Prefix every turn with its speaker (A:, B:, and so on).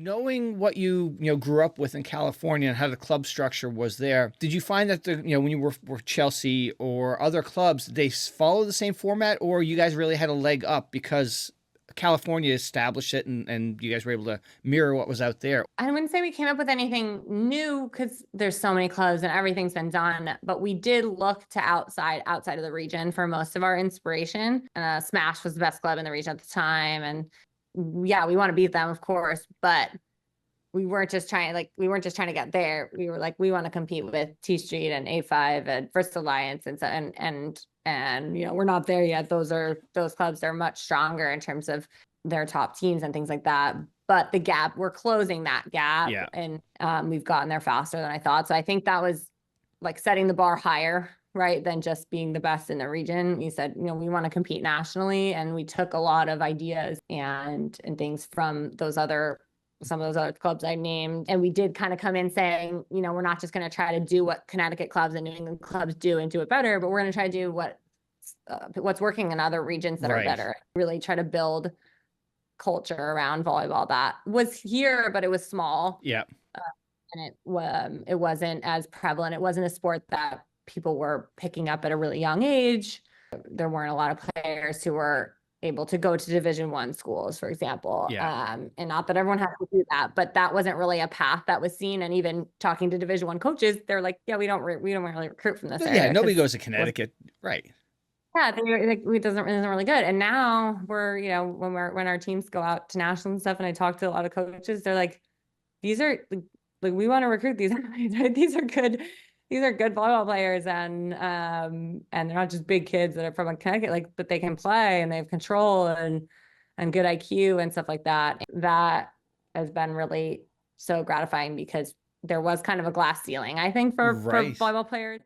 A: Knowing what you grew up with in California and how the club structure was there, did you find that when you were Chelsea or other clubs, they follow the same format, or you guys really had a leg up because California established it and you guys were able to mirror what was out there?
B: I wouldn't say we came up with anything new because there's so many clubs and everything's been done, but we did look to outside of the region for most of our inspiration. Smash was the best club in the region at the time, and yeah, we want to beat them, of course, but we weren't just trying to get there. We were like, we want to compete with T Street and A5 and First Alliance and so and we're not there yet. Those clubs are much stronger in terms of their top teams and things like that. But we're closing that gap,
A: Yeah.
B: and we've gotten there faster than I thought. So I think that was like setting the bar higher, right, than just being the best in the region. We said, we want to compete nationally, and we took a lot of ideas and things from some of those other clubs I named. And we did kind of come in saying, we're not just going to try to do what Connecticut clubs and New England clubs do and do it better, but we're going to try to do what's working in other regions that are better. Really try to build culture around volleyball that was here, but it was small.
A: Yeah.
B: And it wasn't as prevalent. It wasn't a sport that people were picking up at a really young age. There weren't a lot of players who were able to go to Division I schools, for example.
A: Yeah.
B: And not that everyone has to do that, but that wasn't really a path that was seen. And even talking to Division I coaches, they're like, yeah, we don't really recruit from this area.
A: Yeah, nobody goes to Connecticut, right?
B: Yeah, it isn't really good. And now we're, when our teams go out to national and stuff, and I talk to a lot of coaches, they're like, these are like we want to recruit these athletes, right? These are good volleyball players, and they're not just big kids that are from Connecticut, but they can play and they have control and good IQ and stuff like that. That has been really so gratifying because there was kind of a glass ceiling, I think, for volleyball players.